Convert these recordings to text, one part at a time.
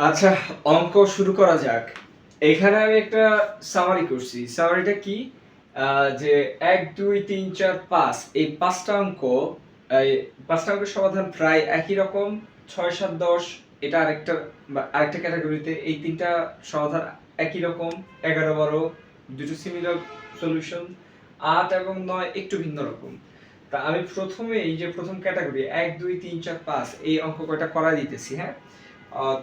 আচ্ছা, অঙ্ক শুরু করা যাক। এখানে আমি একটা সামারি করছি। সামারিটা কি? যে ১, ২, ৩, ৪, ৫ এই ৫ টা অঙ্ক, এই ৫ টা অঙ্কের সমাধান প্রায় একই রকম। ৬, ৭, ১০ এটা আরেকটা ক্যাটাগরিতে। এই ৩ টা সমাধান একই রকম। ১১, ১২ দুটো সিমিলার সলিউশন। ৮ এবং ৯ একটু ভিন্ন রকম। তা আমি প্রথমে এই যে প্রথম ক্যাটাগরি ১, ২, ৩, ৪, ৫ এই অঙ্ক কয়টা করাই দিতেছি, হ্যাঁ?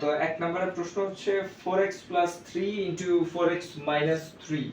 তো ১ নম্বরের প্রশ্ন হচ্ছে 4x plus 3 into 4x minus 3.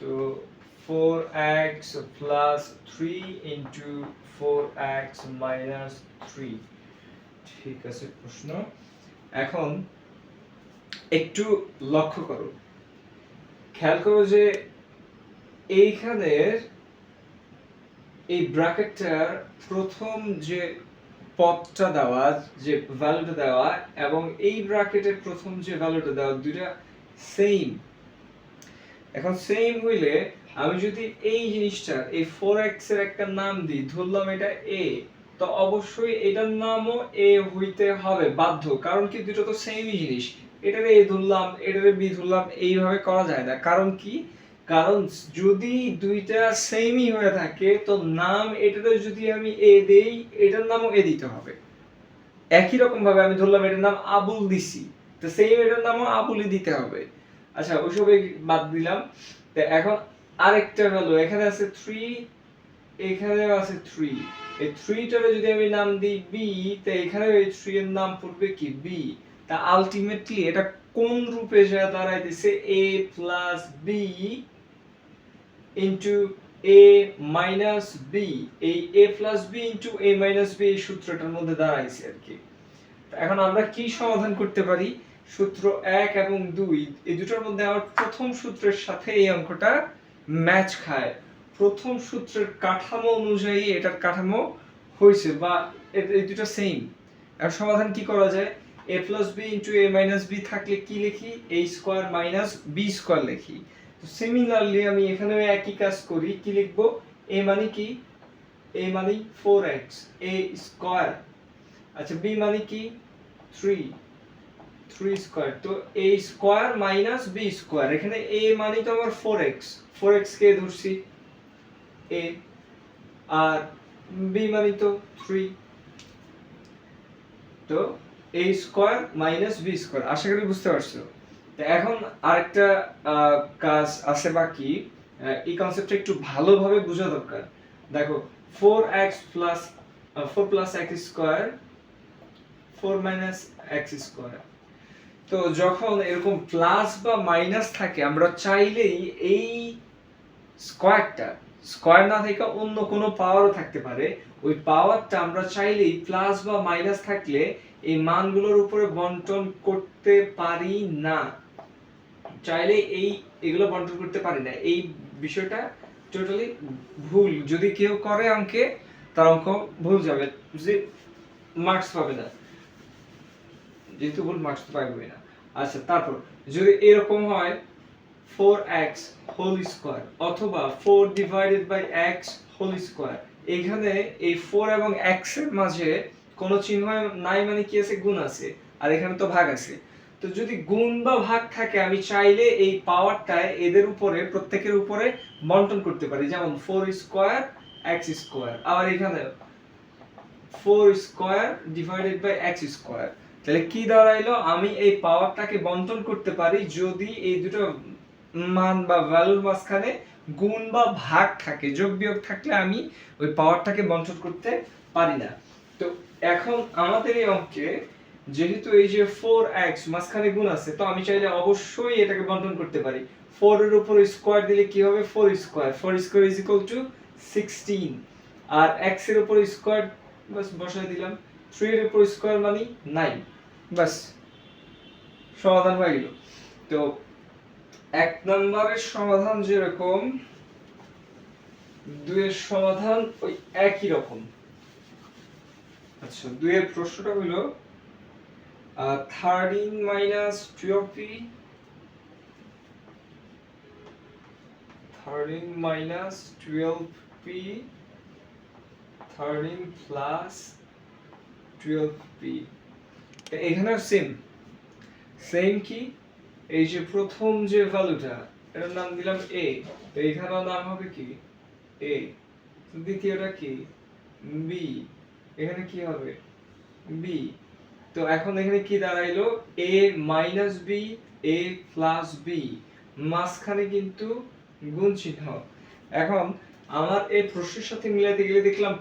তো 4x plus 3 into 4x minus 3. ঠিক আছে প্রশ্ন। এখন একটু লক্ষ্য করো, খেয়াল করো যে এইখানের এই ব্র্যাকেটটার প্রথম যে পদটা দেওয়া, যে ভ্যালুটা দেওয়া, এবং এই ব্র্যাকেটের প্রথম যে ভ্যালুটা দেওয়া, দুইটা সেম। এখন সেম হইলে আমি যদি এই জিনিসটা এই 4x এর একটা নাম দিই, ধরলাম এটা a, তো অবশ্যই এটার নামও a হইতে হবে বাধ্য, কারণ কি দুটো তো সেমই জিনিস। এটারে a ধরলাম, এটারে b ধরলাম, এইভাবে করা যায় না। কারণ কি? কারণ যদি দুইটা সেমই হয়ে থাকে তো নাম এটারে যদি আমি a দেই, এটার নামও a দিতে হবে। একই রকম ভাবে আমি ধরলাম এটার নাম আবুল দিছি, তো সেম এটার নামও আবুলই দিতে হবে। আচ্ছা, ওইসবে বাদ দিলাম। তো এখন আরেকটা ভ্যালু এখানে আছে 3, এখানেও আছে 3। এই 3 টারে যদি আমি নাম দিই b, তো এখানে এই 3 এর নাম পড়বে কি b। তা আলটিমেটলি এটা কোন রূপে যা দাঁড়াইতেছে a plus b into a minus b। এই a plus b into a minus b এই সূত্রটার মধ্যে দাঁড়াইছে আর কি। এখন আমরা কি সমাধান করতে পারি? সূত্র ১ এবং ২ এই দুটোর মধ্যে আমার প্রথম সূত্রের সাথে এই অঙ্কটা ম্যাচ খায়। প্রথম সূত্রের কাঠামো অনুযায়ী এটার কাঠামো হইছে, বা এই দুটো সেম। আর সমাধান কি করা যায়? a plus b into a minus b থাকলে কি লিখি? a square minus b square লিখি। তো সিমিলারলি আমি এখানেও একই কাজ করি। কি লিখবো? a মানে কি? a মানে 4x, a স্কয়ার। আচ্ছা, b মানে কি? 3 স্কয়ার। তো a square minus b square. এখানে a মানে তো আমার 4x কে ধরছি a, আর b মানে তো 3। তো a square minus b square. আশা করি বুঝতে পারছো। তো এখন আরেকটা কাজ আছে বাকি। এই কনসেপ্টটা একটু ভালোভাবে বোঝা দরকার। দেখো 4x plus 4 plus x square 4 minus x square. তো যখন এরকম প্লাস বা মাইনাস থাকে, আমরা চাইলেই এই স্কয়ারটা, স্কয়ার না থেকে অন্য কোনো পাওয়ারও থাকতে পারে, ওই পাওয়ারটা আমরা চাইলেই প্লাস বা মাইনাস থাকলে এই মানগুলোর উপরে বন্টন করতে পারি না। চাইলে এগুলো বন্টন করতে পারি না। এই বিষয়টা টোটালি ভুল। যদি কেউ করে অঙ্কে, তার অঙ্ক ভুল যাবে, যে মার্কস পাবে না। যেহেতু ভুল, মার্কস তো পাবে না। আচ্ছা, তারপর যদি এরকম হয় 4x হোল স্কয়ার অথবা 4 divided by x whole square, এখানে এই 4 এবং x এর মাঝে কোনো চিহ্ন নাই, মানে কি আছে? গুণ আছে। আর এখানে তো ভাগ আছে। তো যদি গুণ বা ভাগ থাকে, আমি চাইলে এই পাওয়ারটা এদের উপরে, প্রত্যেকের উপরে বন্টন করতে পারি। যেমন 4 স্কয়ার x স্কয়ার, আবার এখানে 4 square divided by x square. তাহলে কি দাঁড়াইলো? আমি এই পাওয়ারটাকে বন্টন করতে পারি যদি এই দুটো মান বা ভ্যালুর মাঝখানে গুণ বা ভাগ থাকে। যোগ বিয়োগ থাকলে আমি ওই পাওয়ারটাকে বন্টন করতে পারি না। তো এখন আমাদের এই অঙ্কে যেহেতু এই যে 4x মাঝখানে গুণ আছে, তো আমি চাইলে অবশ্যই এটাকে বন্টন করতে পারি। 4 এর উপর স্কয়ার দিলে কি হবে? 4 square. 4 square is equal to 16। আর x এর উপর স্কয়ার বাস বসাই দিলাম। 3 এর উপর স্কয়ার মানে 9। বাস, সমাধান হয়ে গেল। তো 1 নম্বরের সমাধান যেরকম, 2 এর সমাধান ওই একই রকম। আচ্ছা, 2 এর প্রশ্নটা হলো 13 minus 12p 13 minus 12p 13 plus 12p। এখানেও সেম। সেম কি, এই যে প্রথম যে ভ্যালুটা এটার নাম দিলাম a, তো এখানেও নাম হবে কি a, দ্বিতীয়টা কি b, এখানে কি হবে b। তো এখন এখানে কি দাঁড়াইলো a minus b, a plus b, মাঝখানে কিন্তু গুণ চিহ্ন। এখন আমার এই প্রশ্নের সাথে মিলাইতে গেলে দেখলাম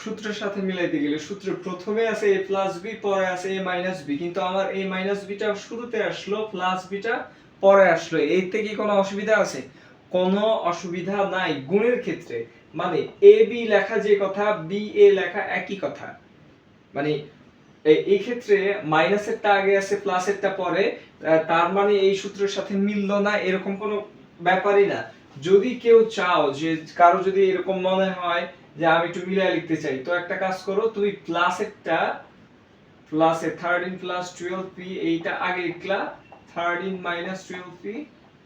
সূত্রের সাথে মিলাইতে গেলে সূত্রে প্রথমে আছে a প্লাস b, পরে আছে a মাইনাস b, কিন্তু আমার a মাইনাস b টা শুরুতে আসলো, প্লাস b টা পরে আসলো। এতে কি কোনো অসুবিধা আছে? কোনো অসুবিধা নাই গুণের ক্ষেত্রে। মানে a b লেখা যে কথা, b a লেখা একই কথা। মানে এই ক্ষেত্রে মাইনাসেরটা আগে আছে প্লাসেরটা পরে, তার মানে এই সূত্রের সাথে মিললো না এরকম কোনো ব্যাপারই না। যদি কেউ চাও যে কারো যদি এরকম মনে হয় যে আমি একটু মিলায় লিখতে চাই, তো একটা কাজ করো, তুমি প্লাসেরটা প্লাসে 13 প্লাস 12p এইটা আগে লিখলা, 13 মাইনাস 12p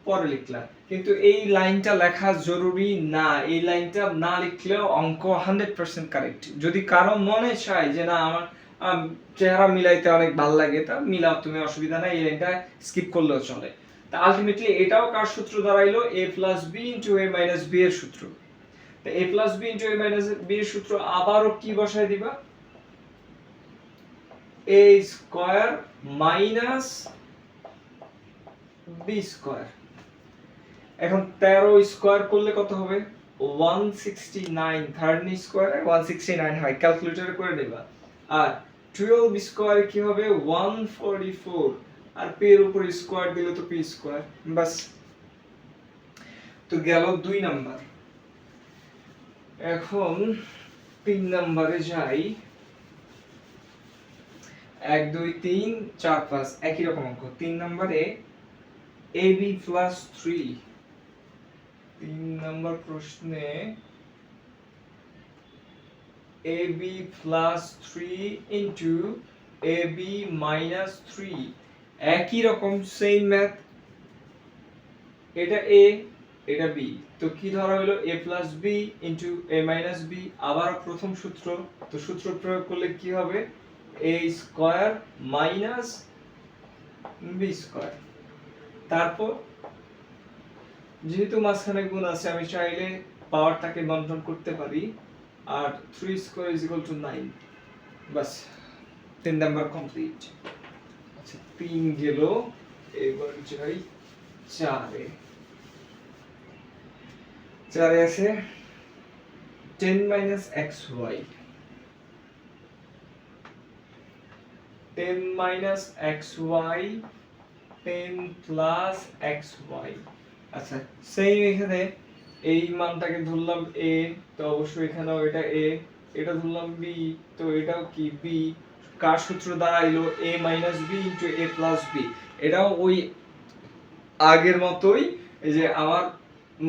পরে লিখলা। কিন্তু এই লাইনটা লেখা জরুরি না, এই লাইনটা না লিখলেও অঙ্ক 100% কারেক্ট। যদি কারো মনে চায় যে না আমার চেহারা মিলাইতে অনেক ভালো লাগে, তা মিলাও, তুমি অসুবিধা নাই, এই লাইনটা স্কিপ করলেও চলে। তা আলটিমেটলি এটাও কার সূত্র দাঁড়াইলো? a plus b into a minus b এর সূত্র। তা a plus b into a minus b এর সূত্র আবারও কি বসায় দিবা? a square minus b square. এখন 13 স্কয়ার করলে কত হবে? 169, 13 স্কয়ারে 169 হয়, ক্যালকুলেটরে করে নেবা। আর 12 স্কয়ারে কি হবে? 144, আর p এর উপর স্কয়ার দিলে তো p স্কয়ার। বাস, তো গেল 2 নাম্বার। এখন 3 নাম্বারে যাই। 1 2 3 4 5 একই রকম অঙ্ক। 3 নম্বরে ab প্লাস 3, 3 নম্বর প্রশ্নে ab plus 3 into ab minus 3, একই রকম সেম ম্যাথ। এটা a, এটা b, তো কি ধরা হলো? a plus b into a minus b, আবার প্রথম সূত্র। তো সূত্র প্রয়োগ করলে কি হবে? a square minus b square. তারপর যেহেতু মাঝখানে গুণ আছে, আমি চাইলে পাওয়ারটাকে বন্টন করতে পারি, আর 3 square is equal two 9। Bus, 3 number complete. আচ্ছা, 3 গেল, এবার যাই 4 এ। 4 এ আছে 10 minus xy, 10 minus xy, 10 plus xy। আচ্ছা, সেই এখানে এই মানটাকে ধরলাম a, তো অবশ্যই এখানেও এটা a, এটা ধরলাম b, তো এটাও কি b। কার সূত্র দাঁড়াইলো? a minus b into a plus b। এটাও ওই আগের মতোই, এই যে আমার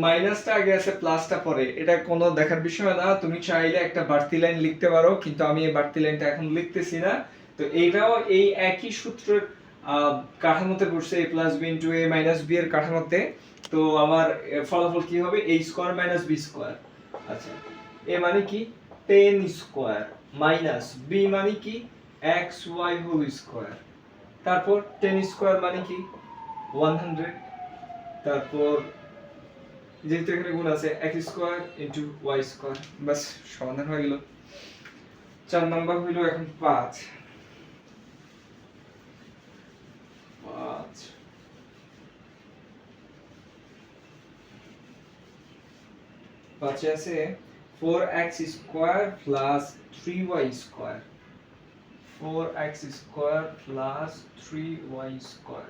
মাইনাসটা আগে আছে প্লাসটা পরে, এটা কোনো দেখার বিষয় না। তুমি চাইলে একটা বাড়তি লাইন লিখতে পারো, কিন্তু আমি এই বাড়তি লাইনটা এখন লিখতেছি না। তো এইটাও এই একই সূত্রের কাঠামোতে পড়ছে, a plus b into a minus b এর কাঠামোতে। তো আমার ফলাফল কি হবে? a square minus b square. আচ্ছা, a মানে কি 10 স্কয়ার, মাইনাস b মানে কি xy হোল স্কয়ার। তারপর 10 স্কয়ার মানে কি 100। তারপর যেহেতু এখানে গুণ আছে, x square into y square. বাস, সমাধান হয়ে গেল। 4 নাম্বার হইল এখন 5। 5 আছে 4x square plus 3y square, 4x square plus 3y square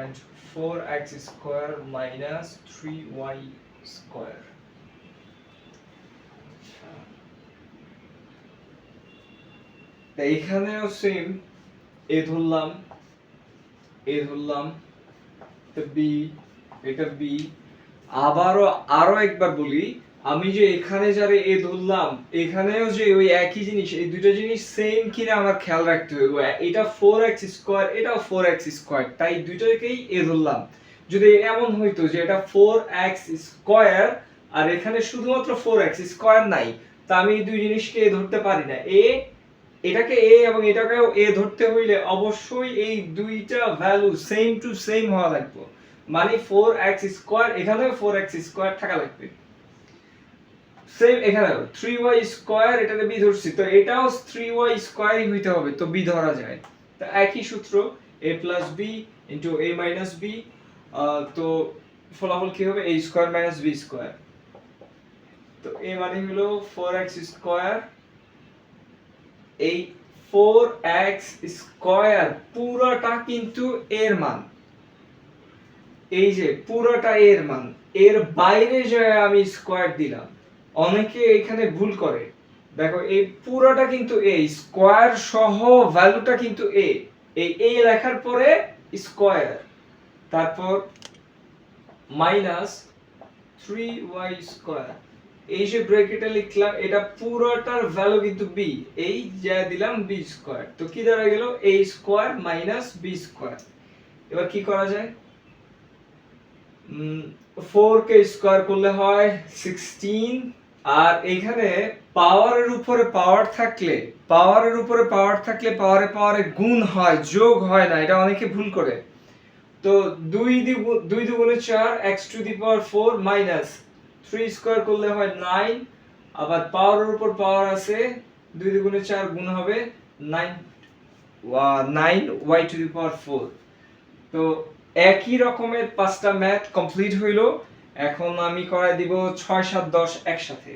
and 4x square minus 3y square. তো এখানেও সেম, a ধরলাম, তো b, এটা b। আরো একবার বলি, আমি যে এখানে যারে a ধরলাম, এখানেও যে ওই একই জিনিস, এই দুটো জিনিস সেম কিনা আমার খেয়াল রাখতে হবে। এটা 4x স্কয়ার, এটাও 4x স্কয়ার, তাই দুটোকেই a ধরলাম। যদি এমন হইতো যে এটা 4x স্কয়ার আর এখানে শুধুমাত্র 4x স্কয়ার নাই, তা আমি এই দুই জিনিসকে a ধরতে পারি না। a এটাকে a এবং এটাকেও a ধরতে হইলে অবশ্যই এই দুইটা ভ্যালু সেম টু সেম হওয়া লাগবে, মানে 4x স্কয়ার এখানেও 4x স্কয়ার থাকা লাগবে, সেম এখানেও 3y স্কয়ার এটাকে b ধরছি, তো এটাও 3y স্কয়ারই হইতে হবে, তো b ধরা যায়। তো একই সূত্র a + b * a - b, তো ফলাফল কি হবে a স্কয়ার - b স্কয়ার। তো a মানে হলো 4x স্কয়ার, এই 4x স্কয়ার পুরোটা কিন্তু এর মান, এই যে পুরোটা এর মান, এর বাইরে যায় আমি স্কয়ার দিলাম, অনেকে এখানে ভুল করে, দেখো এই পুরোটা কিন্তু a স্কয়ার সহ ভ্যালুটা কিন্তু a, এই a লেখার পরে স্কয়ার, তারপর -3y স্কয়ার, এই যে ব্র্যাকেটে লিখলাম এটা পুরোটার ভ্যালু কিন্তু b, এই যা দিলাম b স্কয়ার, তো কি দাঁড়ায় গেল a স্কয়ার - b স্কয়ার। এবার কি করা যায়, 4 কে স্কয়ার করলে হয় 16, আর এখানে পাওয়ারের উপরে পাওয়ার থাকলে পাওয়ারে গুণ হয়, যোগ হয় না, এটা অনেকে ভুল করে। তো 2 দুগুণে 4 x⁴ মাইনাস 3 স্কয়ার করলে হয় 9, আবার পাওয়ারের উপর পাওয়ার আছে, 2 দুগুণে 4 গুণ হবে 9y⁴। তো একই রকমের 5টা ম্যাথ কমপ্লিট হইলো। এখন আমি করাই দিব 6 7 10 একসাথে।